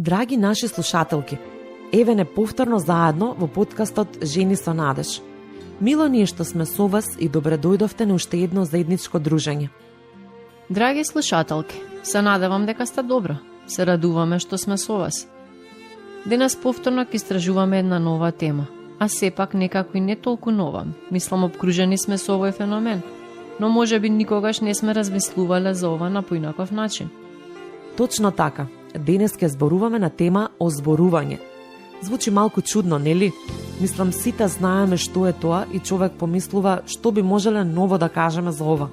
Драги наши слушателки, еве не повторно заедно во подкастот Жени со надеж. Мило ни е што сме со вас и добре дојдовте на уште едно заедничко дружење. Драги слушателки, се надевам дека сте добро. Се радуваме што сме со вас. Денес повторно ќе истражуваме една нова тема, а сепак некако и не толку нова. Мислам, обкружени сме со овој феномен, но можеби никогаш не сме размислувале за ова на поинаков начин. Точно така. Денес ќе зборуваме на тема озборување. Звучи малку чудно, нели? Мислам, сите знаеме што е тоа и човек помислува што би можеле ново да кажеме за ова.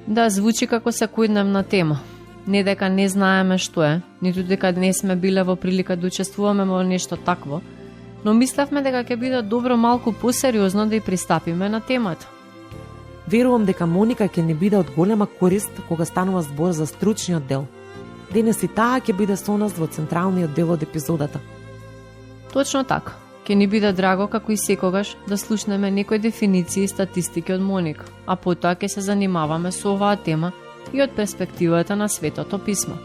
Да, звучи како секојдневна тема. Не дека не знаеме што е, ниту дека не сме биле во прилика да учествуваме во нешто такво, но мислевме дека ќе биде добро малку посериозно да и пристапиме на темата. Верувам дека Моника ќе ни биде од голема корист кога станува збор за стручниот дел. Денес и таа ќе биде со нас во централниот дел од епизодата. Точно така. Ќе ни биде драго, како и секогаш, да слушнеме некои дефиниции и статистики од Моника, а потоа ќе се занимаваме со оваа тема и од перспективата на Светото писмо.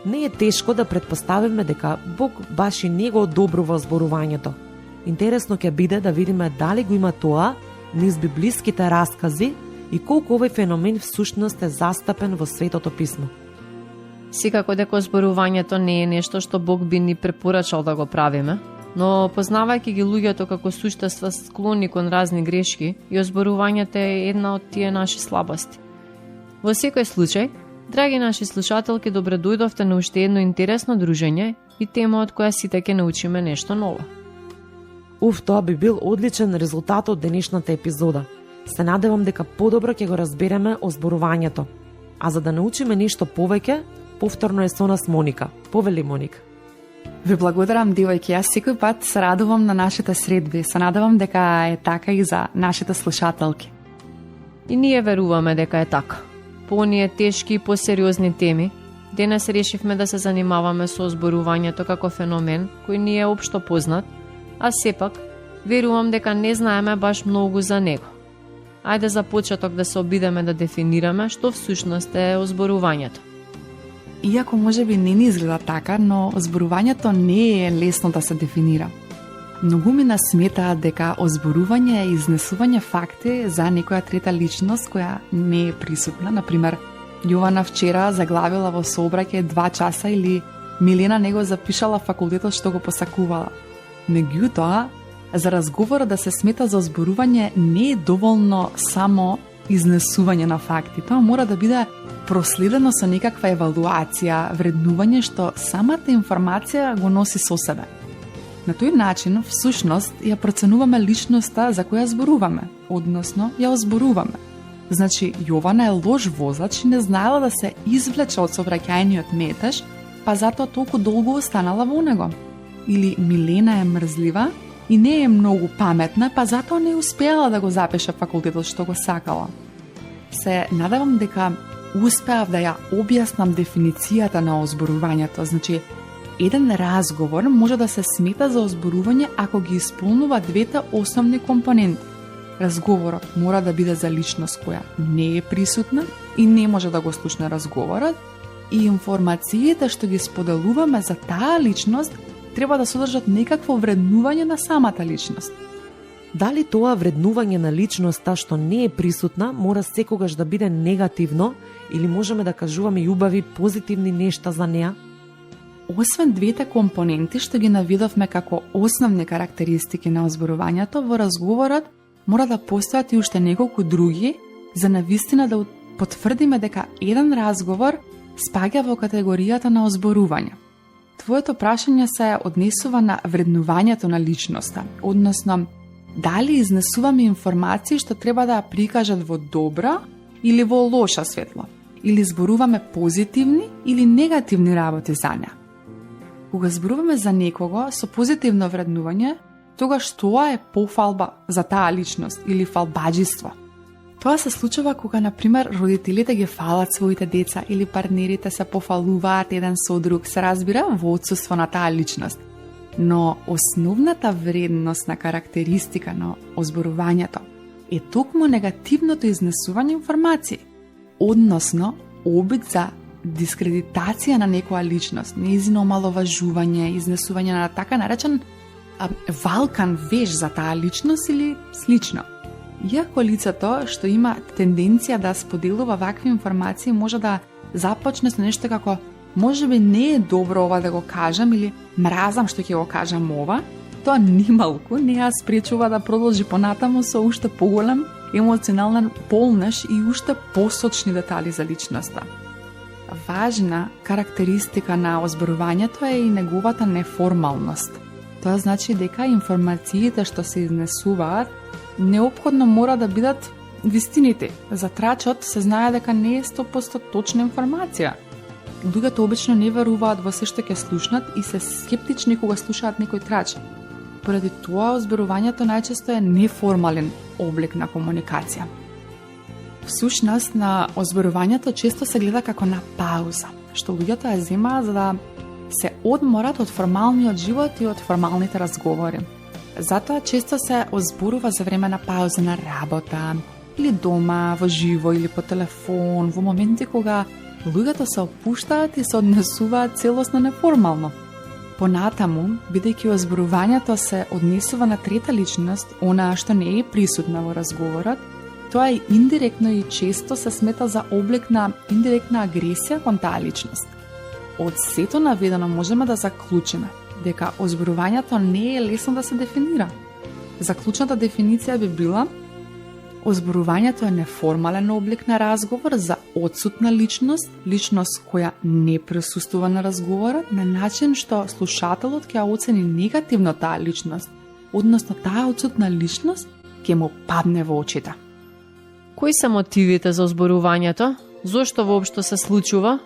Не е тешко да предпоставиме дека Бог баш и него одобрува зборувањето. Интересно ќе биде да видиме дали го има тоа низ библиските раскази и колку овој феномен всушност е застапен во Светото писмо. Секако дека озборувањето не е нешто што Бог би ни препорачал да го правиме, но познавајќи ги луѓето како суштества склони кон разни грешки, и озборувањето е една од тие наши слабости. Во секој случај, драги наши слушателки, добре дојдовте на уште едно интересно дружење и тема од која сите ќе научиме нешто ново. Тоа би бил одличен резултат од денешната епизода. Се надевам дека подобро ќе го разбереме озборувањето. А за да научиме нешто повеќе, повторно е со нас Моника. Повели, Моника. Ви благодарам, девојки. Јас секој пат се радувам на нашите средби. Се надевам дека е така и за нашите слушателки. И ние веруваме дека е така. По оние тешки и посериозни теми, денес решивме да се занимаваме со озборувањето како феномен кој ни е општо познат, а сепак верувам дека не знаеме баш многу за него. Ајде за почеток да се обидеме да дефинираме што всушност е озборувањето. Иако можеби не ни изгледа така, но озборувањето не е лесно да се дефинира. Многумина сметаат дека озборување е изнесување факти за некоја трета личност која не е присутна. Например, Јована вчера заглавила во сообраќај 2 часа или Милена него запишала факултетот што го посакувала. Меѓутоа, за разговорот да се смета за озборување не е доволно само изнесување на факти. Тоа мора да биде проследено со некаква евалуација, вреднување што самата информација го носи со себе. На тој начин, всушност, ја проценуваме личноста за која зборуваме, односно ја озборуваме. Значи, Јована е лош возач и не знаела да се извлече од сообраќајниот метеж, па затоа толку долго останала во него. Или Милена е мрзлива и не е многу паметна, па затоа не успеала да го запише факултетот што го сакала. Се надевам дека успеав да ја објаснам дефиницијата на озборувањето. Значи, еден разговор може да се смета за озборување ако ги исполнува двете основни компоненти. Разговорот мора да биде за личност која не е присутна и не може да го слушне разговорот, и информациите што ги споделуваме за таа личност треба да содржат некакво вреднување на самата личност. Дали тоа вреднување на личноста што не е присутна мора секогаш да биде негативно или можеме да кажуваме и убави позитивни нешта за неа? Освен двете компоненти што ги навидовме како основни карактеристики на озборувањето, во разговорот мора да постојат и уште неколку други за навистина да потврдиме дека еден разговор спаѓа во категоријата на озборување. Твоето прашање се однесува на вреднувањето на личноста, односно дали изнесуваме информации што треба да ја прикажат во добра или во лоша светло, или зборуваме позитивни или негативни работи за неа. Кога зборуваме за некого со позитивно вреднување, тогаш тоа е пофалба за таа личност или фалбаџиство. Тоа се случува кога, например, родителите ги фалат своите деца или партнерите се пофалуваат еден со друг, се разбира во отсуство на таа личност. Но основната вредност на карактеристика на озборувањето е токму негативното изнесување информации, односно обид за дискредитација на некоја личност, нејзино омаловажување, изнесување на така наречен валкан веж за таа личност или слично. Иако лицето што има тенденција да споделува вакви информации може да започне со нешто како можеби не е добро ова да го кажам или мразам што ќе го кажам ова, тоа нималку не ја спречува да продолжи понатаму со уште поголем емоционален полнеж и уште посочни детали за личноста. Важна карактеристика на озборувањето е и неговата неформалност. Тоа значи дека информациите што се изнесуваат неопходно мора да бидат вистините. За трачот се знае дека не е 100% точна информација. Луѓето обично не веруваат во се што ќе слушнат и се скептични кога слушаат некој трач. Поради тоа озборувањето најчесто е неформален облик на комуникација. Всушност на озборувањето често се гледа како на пауза, што луѓето ја земаат за да се одморат од формалниот живот и од формалните разговори. Затоа често се озборува за време на пауза на работа, или дома, во живо или по телефон, во моменти кога луѓето се опуштаат и се однесуваат целосно неформално. Понатаму, бидејќи озборувањето се однесува на трета личност, онаа што не е присутна во разговорот, тоа е индиректно и често се смета за облик на индиректна агресија кон таа личност. Од сето наведено можеме да заклучиме дека озборувањето не е лесно да се дефинира. Заклучната дефиниција би била: озборувањето е неформален облик на разговор за отсутна личност, личност која не присуствува на разговорот, на начин што слушателот ќе оцени негативно таа личност, односно таа отсутна личност ќе му падне во очите. Кои се мотивите за озборувањето? Зошто воопшто се случува?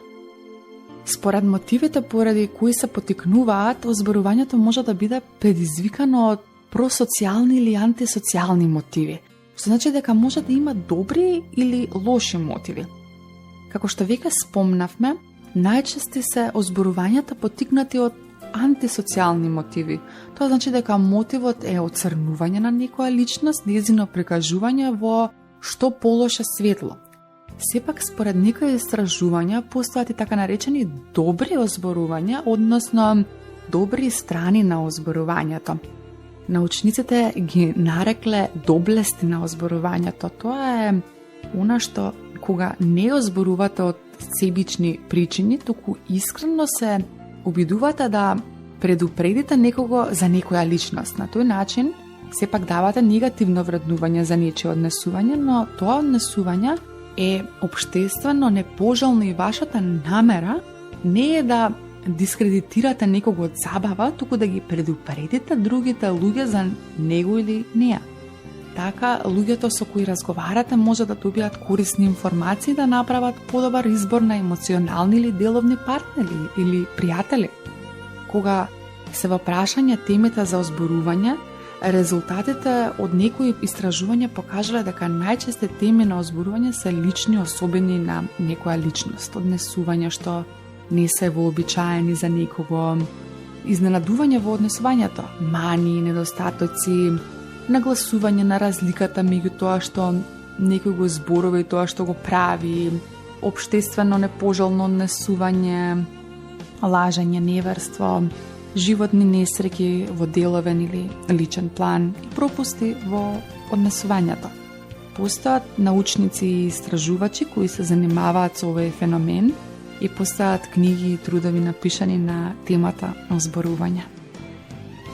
Според мотивите поради кои се потикнуваат, озборувањето може да биде предизвикано од просоцијални или антисоцијални мотиви. Што значи дека може да има добри или лоши мотиви. Како што веќе спомнавме, најчести се озборувањата потикнати од антисоцијални мотиви. Тоа значи дека мотивот е оцрнување на некоја личност, нејзино прикажување во што полоше светло. Сепак, според некои истражувања, постојат и така наречени добри озборувања, односно добри страни на озборувањето. Научниците ги нарекле доблести на озборувањето. Тоа е она што кога не озборувате од себични причини, туку искрено се обидувате да предупредите некого за некоја личност. На тој начин сепак давате негативно вреднување за нечие однесување, но тоа однесување е општествено непожелно и вашата намера не е да дискредитирате некого од забава, туку да ги предупредите другите луѓе за него или неа. Така, луѓето со кои разговарате може да добијат корисни информации да направат подобар избор на емоционални или деловни партнери или пријатели. Кога се во прашање темите за озборување, резултатите од некои истражувања покажале дека најчесте теми на озборување се лични особени на некоја личност, однесување што не се вообичаени за некого, изненадување во однесувањето, мани, недостатоци, нагласување на разликата меѓу тоа што некој го зборува и тоа што го прави, општествено непожелно однесување, лажење, неверство, животни несреќи во деловен или личен план и пропусти во однесувањето. Постојат научници и истражувачи кои се занимаваат со овој феномен и постојат книги и трудови напишани на темата на озборување.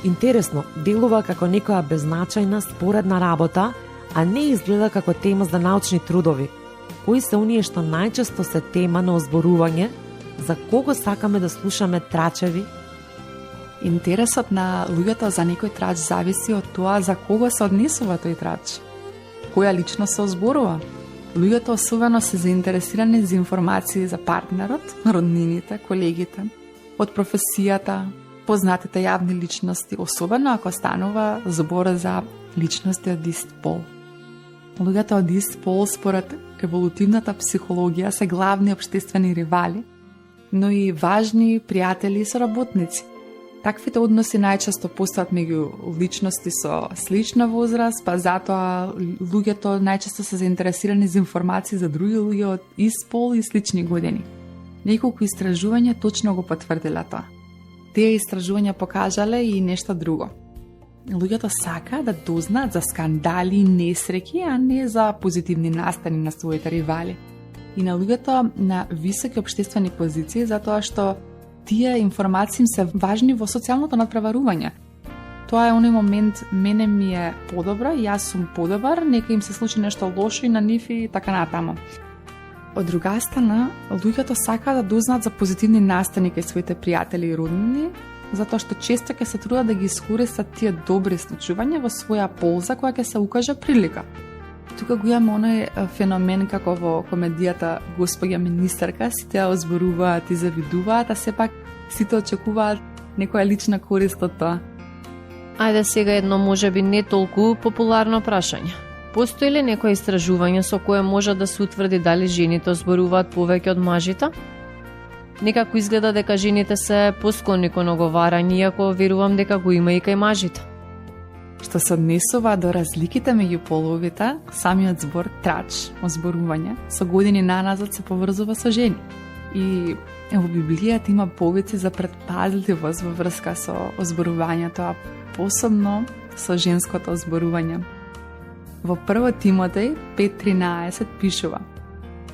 Интересно, делува како некоја беззначајна споредна работа, а не изгледа како тема за научни трудови. Кои се оние што најчесто се тема на озборување, за кого сакаме да слушаме трачеви? Интересот на луѓето за некој трач зависи од тоа за кого се однесува тој трач. Која лично се озборува? Луѓето особено се заинтересирани за информации за партнерот, роднините, колегите, од професијата, познатите јавни личности, особено ако станува збор за личности од ист пол. Луѓето од ист пол, според еволутивната психологија, се главни општествени ривали, но и важни пријатели и соработници. Таквите односи најчесто постојат меѓу личности со слична возраст, па затоа луѓето најчесто се заинтересирани за информации за други луѓе од ист пол и слични години. Неколку истражувања точно го потврдила тоа. Тие истражувања покажале и нешто друго. Луѓето сака да дознаат за скандали и несреќи, а не за позитивни настани на своите ривали. И на луѓето на високи општествени позиции, затоа што тие информации им се важни во социјалното надпреварување. Тоа е оној момент, мене ми е подобро, јас сум подобар, нека им се случи нешто лошо и на нив и така натаму. Од друга страна, луѓето сака да дознаат за позитивни настани кај своите пријатели и роднини, затоа што често ќе се трудат да ги искористат тие добри случувања во своја полза кога ќе се укаже прилика. Тука го имаме оној феномен како во комедијата Госпоѓа министарка, сите ја озборуваат и завидуваат, а сепак сите очекуваат некоја лична корист од тоа. Ајде сега едно можеби не толку популарно прашање. Постои ли некој истражување со кое може да се утврди дали жените озборуваат повеќе од мажите? Некако изгледа дека жените се посклонни кон оговарање, иако верувам дека го има и кај мажите. Што се однесува до разликите меѓу половите, самиот збор трач, озборување, со години наназад се поврзува со жени. И во Библијата има повици за предпазливост во врска со озборувањето, а посебно со женското озборување. Во 1 Тимотеј 5:13 пишува: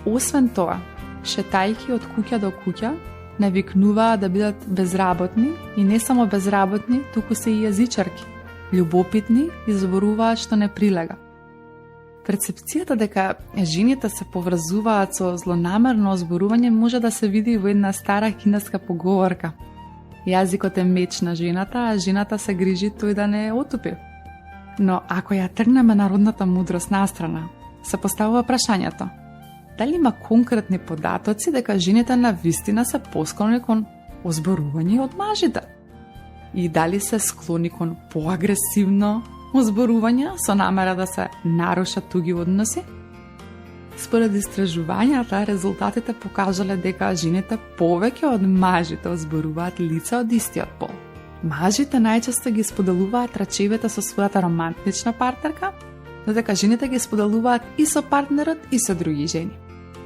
освен тоа, шетајки од куќа до куќа, навикнуваат да бидат безработни и не само безработни, туку се и јазичарки, љубопитни и зборуваат што не прилега. Перцепцијата дека жените се поврзуваат со злонамерно озборување може да се види во една стара кинеска поговорка: јазикот е меч на жената, а жената се грижи тој да не отупи. Но ако ја тргнеме народната мудрост настрана, се поставува прашањето: дали има конкретни податоци дека жените на вистина се посклони кон озборување од мажите? И дали се склони кон поагресивно озборување со намера да се нарушат туги односи? Според истражувањата, резултатите покажале дека жените повеќе од мажите озборуваат лица од истиот пол. Мажите најчесто ги споделуваат рачевите со својата романтична партнерка, додека жените ги споделуваат и со партнерот и со други жени.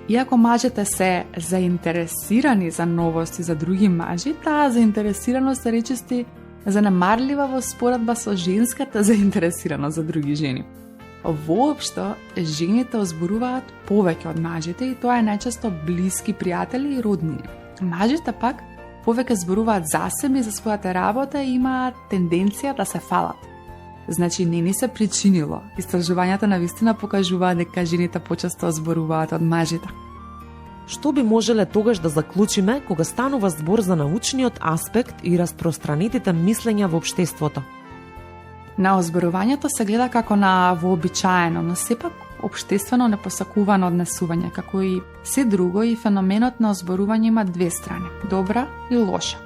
Иако мажите се заинтересирани за новости за други мажи, таа заинтересираност е речисти занемарлива во споредба со женската заинтересираност за други жени. Воопшто, жените озборуваат повеќе од мажите и тоа е најчесто блиски пријатели и роднини. Мажите пак повеќе зборуваат за себе и за својата работа и имаат тенденција да се фалат. Значи, не ни се причинило. Истражувањата навистина покажуваат дека жените почесто зборуваат од мажите. Што би можеле тогаш да заклучиме кога станува збор за научниот аспект и распространетите мислења во општеството? На озборувањето се гледа како на вообичаено, но сепак општествено непосакувано однесување, како и се друго, и феноменот на озборување има две страни, добра и лоша.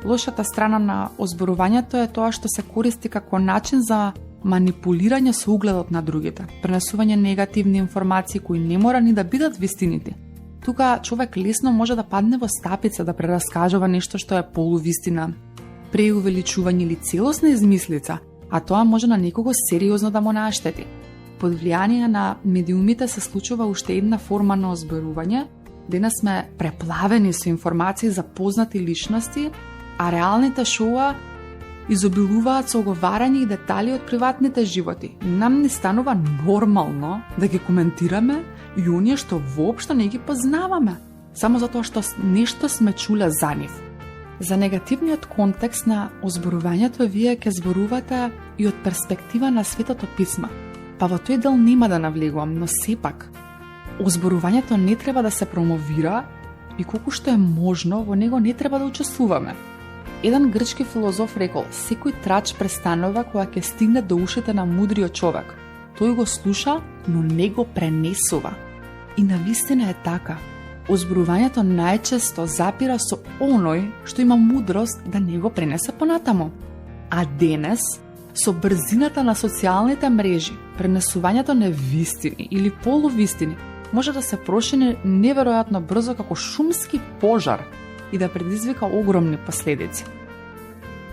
Лошата страна на озборувањето е тоа што се користи како начин за манипулирање со угледот на другите, пренесување негативни информации кои не мора ни да бидат вистините. Тука човек лесно може да падне во стапица да прераскажува нешто што е полувистина, преувеличување или целосна измислица, а тоа може на некого сериозно да му наштети. Под влијание на медиумите се случува уште една форма на озборување. Денес сме преплавени со информации за познати личности, а реалните шоуа изобилуваат со оговарање и детали од приватните животи. Нам не станува нормално да ги коментираме и оние што воопшто не ги познаваме, само затоа што нешто сме чуле за нив. За негативниот контекст на озборувањето вие ќе зборувате и од перспектива на Светото писмо. Па во тој дел нема да навлегувам, но сепак, озборувањето не треба да се промовира и колку што е можно, во него не треба да учествуваме. Еден грчки филозоф рекол: секој трач престанува кога ќе стигне до ушите на мудриот човек. Тој го слуша, но не го пренесува. И навистина е така. Озборувањето најчесто запира со оној што има мудрост да не го пренесе понатаму. А денес, со брзината на социјалните мрежи, пренесувањето на вистини или полувистини може да се прошири неверојатно брзо како шумски пожар и да предизвика огромни последици.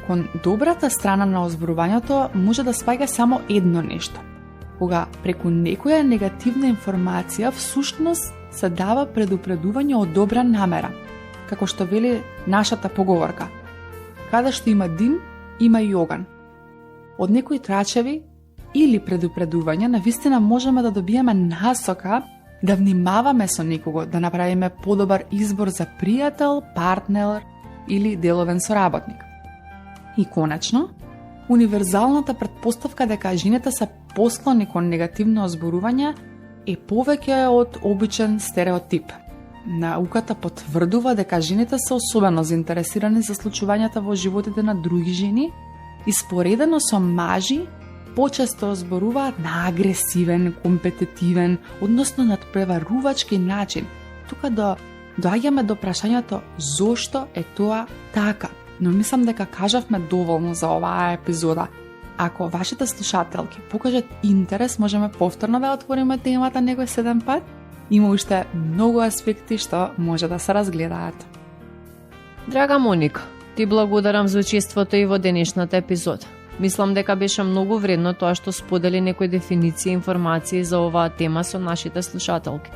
Кон добрата страна на озборувањето може да спаѓа само едно нешто. Кога преку некоја негативна информација всушност се дава предупредување од добра намера. како што вели нашата поговорка. Каде што има дим, има и оган. Од некои трачеви или предупредувања навистина можеме да добиеме насока да внимаваме со некого, да направиме подобар избор за пријател, партнер или деловен соработник. И конечно, универзалната претпоставка дека жените се посклони кон негативно озборување е повеќе од обичен стереотип. Науката потврдува дека жените се особено заинтересирани за случувањата во животите на други жени и споредено со мажи почесто озборуваат на агресивен, компетитивен, односно надпреварувачки начин. Тука доаѓаме до прашањето зошто е тоа така. Но мислам дека кажавме доволно за оваа епизода. Ако вашите слушателки покажат интерес, можеме повторно да отвориме темата некој 7 пат. Има уште многу аспекти што може да се разгледаат. Драга Моника, ти благодарам за учеството и во денешната епизода. Мислам дека беше многу вредно тоа што сподели некои дефиниции и информации за оваа тема со нашите слушателки.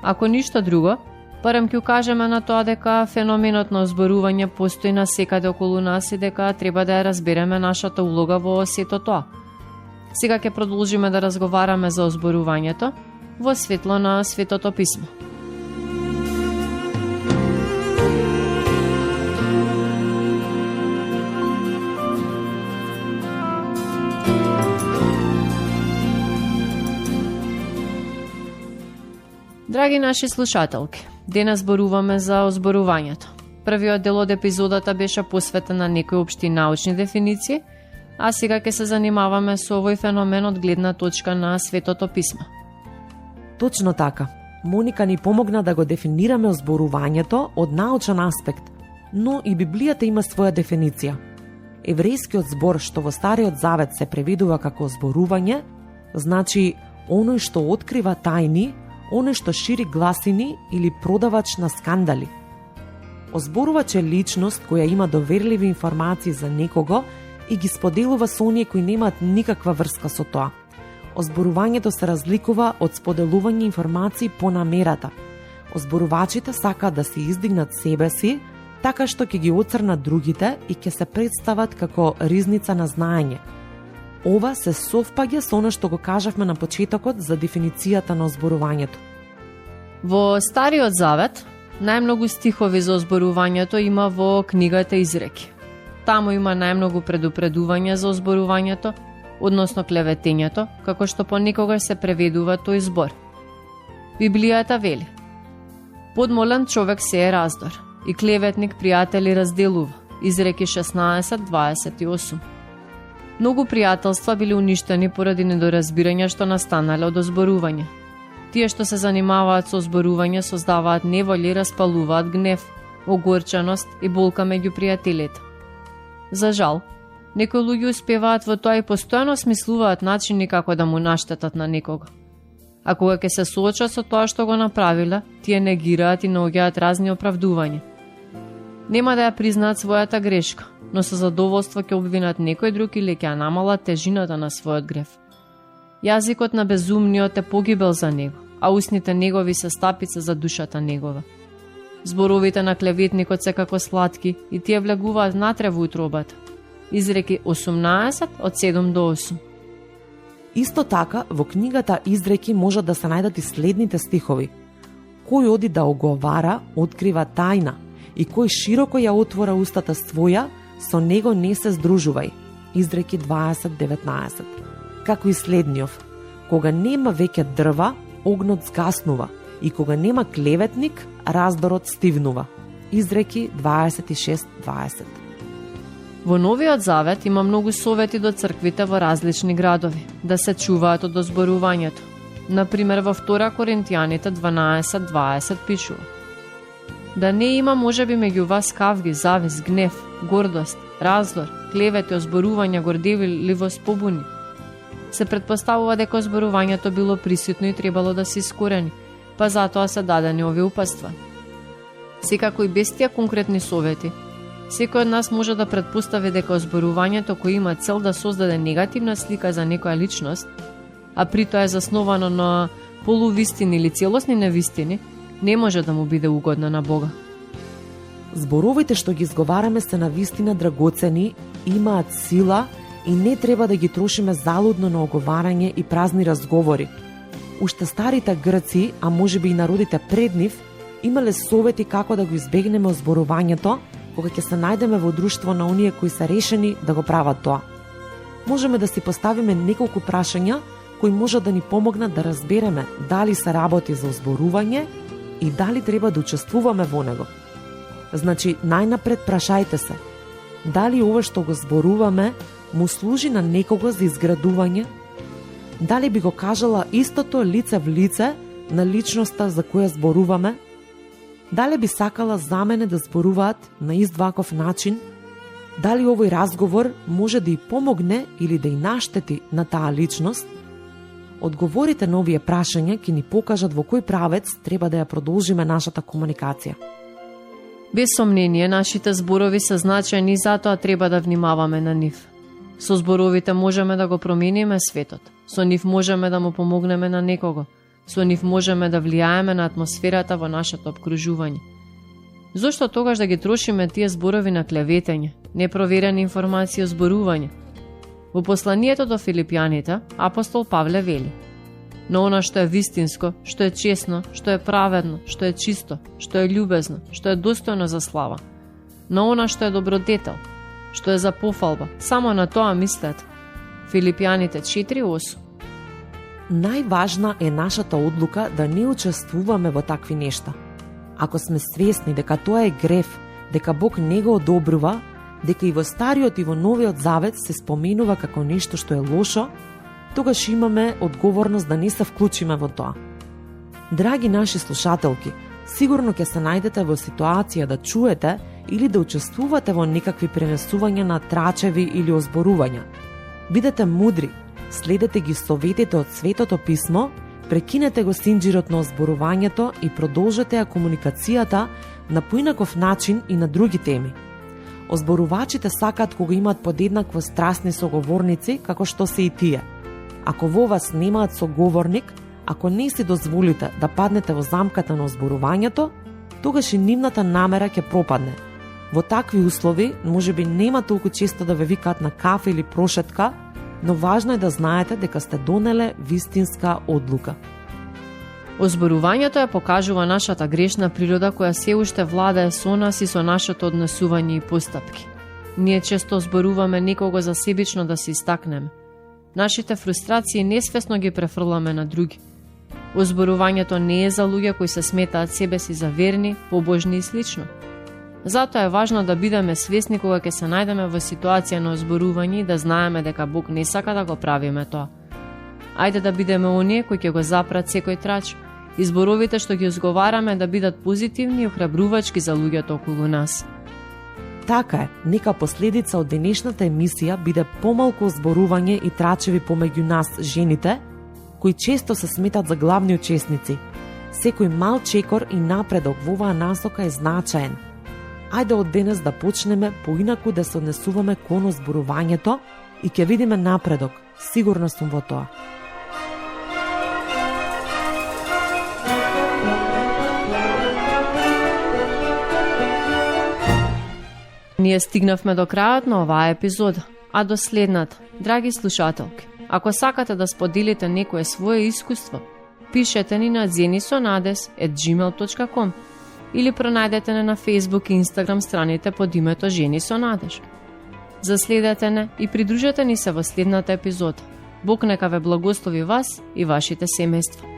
Ако ништо друго, барем ќе укажеме на тоа дека феноменот на озборување постои насекаде околу нас и дека треба да ја разбереме нашата улога во сето тоа. Сега ќе продолжиме да разговараме за озборувањето во светло на Светото писмо. Драги наши слушателки, денес зборуваме за озборувањето. Првиот дел од епизодата беше посветен на некои општи научни дефиниции, а сега ќе се занимаваме со овој феномен од гледна точка на Светото писмо. Точно така. Моника ни помогна да го дефинираме озборувањето од научен аспект, но и Библијата има своја дефиниција. Еврејскиот збор што во Стариот Завет се преведува како озборување, значи оној што открива тајни, оној што шири гласини или продавач на скандали. Озборувач е личност која има доверливи информации за некого и ги споделува со оние кои немаат никаква врска со тоа. Озборувањето се разликува од споделување информации по намерата. Озборувачите сакаат да се издигнат себе си, така што ќе ги оцрнат другите и ќе се представат како ризница на знаење. Ова се совпаѓа со оно што го кажавме на почетокот за дефиницијата на озборувањето. Во Стариот Завет, најмногу стихови за озборувањето има во книгата Изреки. Таму има најмногу предупредувања за озборувањето, односно клеветењето, како што понекогаш се преведува тој збор. Библијата вели: подмолен човек се е раздор и клеветник пријатели разделува. Изреки 16:28. Многу пријателства биле уништени поради недоразбирање што настанале од озборување. Тие што се занимаваат со озборување создаваат неволја и распалуваат гнев, огорченост и болка меѓу пријателите. За жал, некои луѓе успеваат во тоа и постојано смислуваат начини како да му наштетат на некого. А кога ќе се соочат со тоа што го направиле, тие негираат и наоѓаат разни оправдувања. Нема да ја признаат својата грешка, но со задоволство ќе обвинат некој друг или ќе ја намалат тежината на својот грев. Јазикот на безумниот е погибел за него, а устните негови се стапица за душата негова. Зборовите на клеветникот се како сладки и тие влегуваат натре во утробата. Изреки 18:7-8. Исто така, во книгата Изреки можат да се најдат и следните стихови. Кој оди да оговара, открива тајна, и кој широко ја отвора устата своја, со него не се здружувај. Изреки 20:19. Како и следниов, кога нема веќе дрва, огнот згаснува, и кога нема клеветник, раздорот стивнува. Изреки 26:20. Во Новиот Завет има многу совети до црквите во различни градови да се чуваат од озборувањето. Например, во 2 Коринтијаните 12:20 пишува: да не има можеби меѓу вас кавги, завис, гнев, гордост, раздор, клевети, озборувања, гордевливост, побуни. Се претпоставува дека озборувањето било присутно и требало да се искорени, па затоа се дадени овие упатства. Секако и без тие конкретни совети, секој од нас може да претпостави дека озборувањето кој има цел да создаде негативна слика за некоја личност, а при тоа е засновано на полувистини или целосни невистини, не може да му биде угодно на Бога. Зборовите што ги изговараме се навистина драгоцени, имаат сила и не треба да ги трошиме залудно на оговарање и празни разговори. Уште старите грци, а можеби и народите пред нив, имале совети како да го избегнеме озборувањето кога ќе се најдеме во друштво на оние кои се решени да го прават тоа. Можеме да си поставиме неколку прашања кои можат да ни помогнат да разбереме дали се работи за озборување и дали треба да учествуваме во него. Значи, најнапред прашајте се, дали ова што го зборуваме му служи на некого за изградување? Дали би го кажала истото лице в лице на личноста за која зборуваме? Дали би сакала за мене да зборуваат на ист ваков начин? Дали овој разговор може да и помогне или да и наштети на таа личност? Одговорите на овие прашања ќе ни покажат во кој правец треба да ја продолжиме нашата комуникација. Без сомнение, нашите зборови се значајни и затоа треба да внимаваме на нив. Со зборовите можеме да го промениме светот. Со нив можеме да му помогнеме на некого. Со нив можеме да влијаеме на атмосферата во нашето обкружување. Зошто тогаш да ги трошиме тие зборови на клеветење, непроверени информации о зборување? Во посланието до Филипјаните, апостол Павле вели: но она што е вистинско, што е честно, што е праведно, што е чисто, што е љубезно, што е достојно за слава, но она што е добродетел, што е за пофалба, само на тоа мислете. Филипјаните 4:8. Најважна е нашата одлука да не учествуваме во такви нешта. Ако сме свесни дека тоа е грев, дека Бог не го одобрува, дека и во Стариот и во Новиот Завет се споменува како нешто што е лошо, тогаш имаме одговорност да не се вклучиме во тоа. Драги наши слушателки, сигурно ќе се најдете во ситуација да чуете или да учествувате во некакви пренесувања на трачеви или озборувања. Бидете мудри, следете ги советите од Светото Писмо, прекинете го синџирот на озборувањето и продолжете ја комуникацијата на поинаков начин и на други теми. Озборувачите сакаат кога имаат подеднакво страстни соговорници, како што се и тие. Ако во вас немаат соговорник, ако не си дозволите да паднете во замката на озборувањето, тогаш и нивната намера ќе пропадне. Во такви услови, можеби нема толку често да ве викаат на кафе или прошетка, но важно е да знаете дека сте донеле вистинска одлука. Озборувањето ја покажува нашата грешна природа која се уште владае со нас и со нашето однесување и постапки. Ние често озборуваме некого за себично да се истакнеме. Нашите фрустрации несвесно ги префрламе на други. Озборувањето не е за луѓе кои се сметаат себе си за верни, побожни и слично. Затоа е важно да бидеме свесни кога ќе се најдеме во ситуација на озборување и да знаеме дека Бог не сака да го правиме тоа. Ајде да бидеме оние кои ќе го запрат секој трач, и зборовите што ги изговараме да бидат позитивни и охрабрувачки за луѓето околу нас. Така е, нека последица од денешната емисија биде помалку озборување и трачеви помеѓу нас, жените, кои често се сметат за главни учесници. Секој мал чекор и напредок во оваа насока е значаен. Ајде од денес да почнеме поинаку да се однесуваме кон озборувањето и ќе видиме напредок. Сигурна сум во тоа. Ние стигнавме до крајот на оваа епизода, а до следната, драги слушателки, ако сакате да споделите некое свое искуство, пишете ни на zenisonades@gmail.com или пронајдете не на Facebook и Instagram страните под името Жени со надеж. Заследете не и придружете ни се во следната епизода. Бог нека ве благослови вас и вашите семејства.